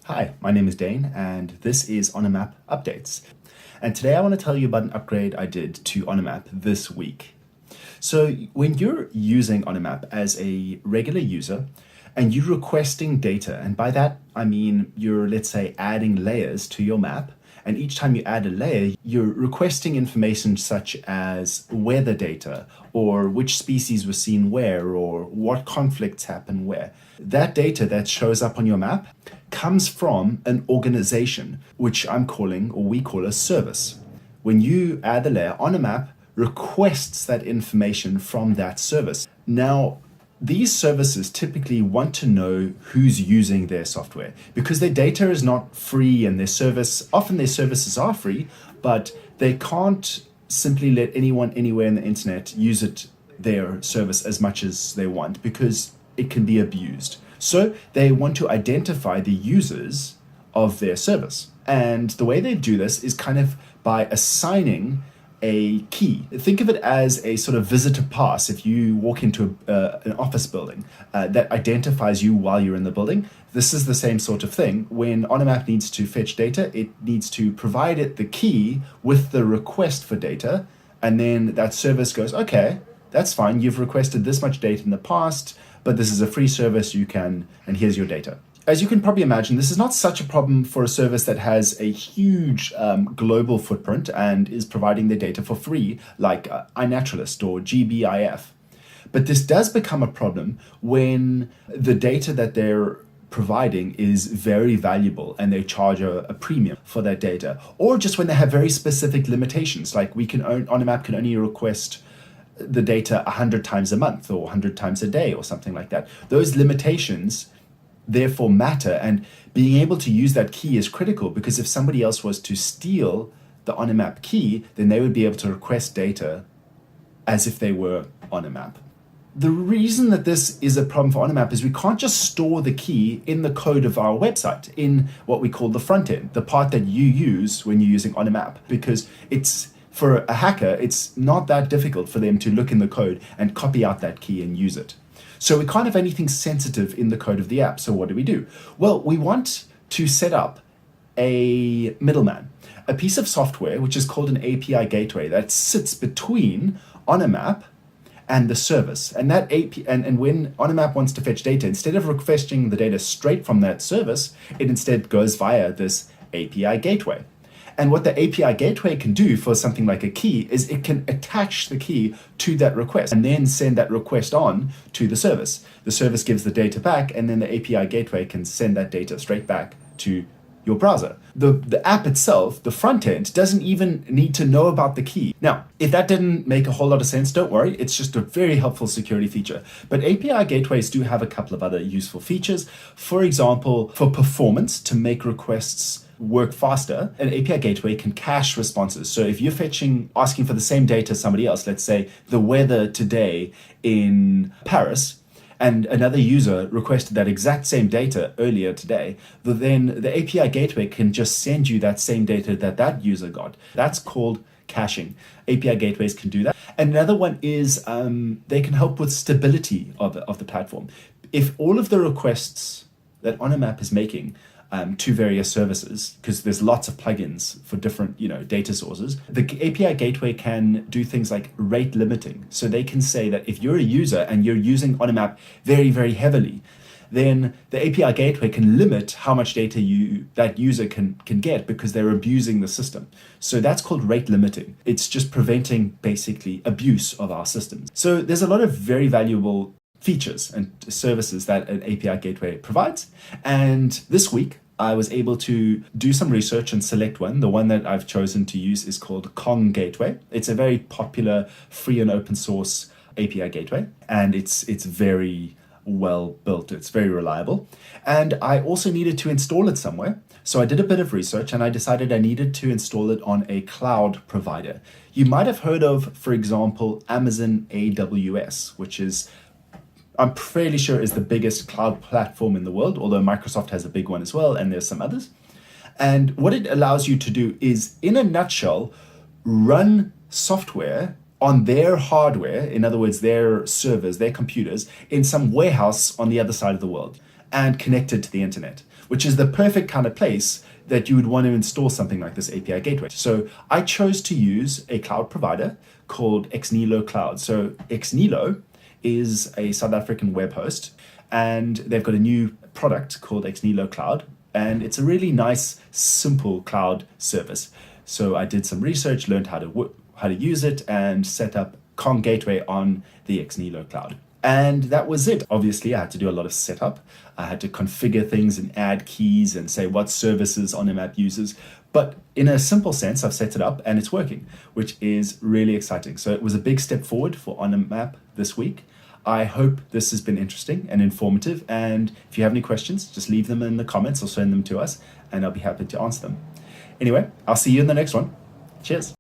Hi, my name is Dane, and this is OnAMap Updates. And today I want to tell you about an upgrade I did to OnAMap this week. So when you're using OnAMap as a regular user, and you're requesting data, and by that I mean you're, let's say, adding layers to your map, and each time you add a layer, you're requesting information such as weather data, or which species was seen where, or what conflicts happen where. That data that shows up on your map comes from an organization, which I'm calling, or we call, a service. When you add the layer on a map, requests that information from that service. Now, these services typically want to know who's using their software because their data is not free, and often their services are free, but they can't simply let anyone anywhere on the internet use their service as much as they want because it can be abused. So they want to identify the users of their service. And the way they do this is kind of by assigning a key. Think of it as a sort of visitor pass. If you walk into an office building that identifies you while you're in the building, this is the same sort of thing. When OnAMap needs to fetch data, it needs to provide it the key with the request for data, and then that service goes, okay, that's fine, you've requested this much data in the past, but this is a free service, and here's your data. As you can probably imagine, this is not such a problem for a service that has a huge global footprint and is providing their data for free, like iNaturalist or GBIF. But this does become a problem when the data that they're providing is very valuable and they charge a premium for that data, or just when they have very specific limitations, like OnAMap can only request the data 100 times a month or 100 times a day or something like that. Those limitations therefore matter, and being able to use that key is critical, because if somebody else was to steal the OnAMap key, then they would be able to request data as if they were OnAMap. The reason that this is a problem for OnAMap is we can't just store the key in the code of our website, in what we call the front end, the part that you use when you're using OnAMap, because for a hacker, it's not that difficult for them to look in the code and copy out that key and use it. So we can't have anything sensitive in the code of the app. So what do? Well, we want to set up a middleman, a piece of software which is called an API gateway that sits between OnAMap and the service. And that and when OnAMap wants to fetch data, instead of requesting the data straight from that service, it instead goes via this API gateway. And what the API gateway can do for something like a key is it can attach the key to that request and then send that request on to the service. The service gives the data back, and then the API gateway can send that data straight back to your browser. The app itself, the front end, doesn't even need to know about the key. Now, if that didn't make a whole lot of sense, don't worry, it's just a very helpful security feature. But API gateways do have a couple of other useful features. For example, for performance, to make requests work faster, an API gateway can cache responses. So if you're asking for the same data as somebody else, let's say the weather today in Paris, and another user requested that exact same data earlier today, then the API gateway can just send you that same data that user got. That's called caching. API gateways can do that. And another one is they can help with stability of the platform. If all of the requests that OnAMap is making to various services, because there's lots of plugins for different data sources, the API gateway can do things like rate limiting. So they can say that if you're a user and you're using OnAMap very, very heavily, then the API gateway can limit how much data that user can get because they're abusing the system. So that's called rate limiting. It's just preventing basically abuse of our systems. So there's a lot of very valuable features and services that an API gateway provides. And this week, I was able to do some research and select one. The one that I've chosen to use is called Kong Gateway. It's a very popular free and open source API gateway, and it's very well built. It's very reliable. And I also needed to install it somewhere. So I did a bit of research and I decided I needed to install it on a cloud provider. You might have heard of, for example, Amazon AWS, which is, I'm fairly sure, is the biggest cloud platform in the world, although Microsoft has a big one as well, and there's some others. And what it allows you to do is, in a nutshell, run software on their hardware, in other words, their servers, their computers, in some warehouse on the other side of the world and connected to the internet. which is the perfect kind of place that you would want to install something like this API gateway. So I chose to use a cloud provider called Xneelo Cloud. So Xneelo is a South African web host, and they've got a new product called Xneelo Cloud, and it's a really nice, simple cloud service. So I did some research, learned how to use it, and set up Kong Gateway on the Xneelo Cloud. And that was it. Obviously, I had to do a lot of setup. I had to configure things and add keys and say what services OnAMap uses. But in a simple sense, I've set it up and it's working, which is really exciting. So it was a big step forward for OnAMap this week. I hope this has been interesting and informative. And if you have any questions, just leave them in the comments or send them to us, and I'll be happy to answer them. Anyway, I'll see you in the next one. Cheers.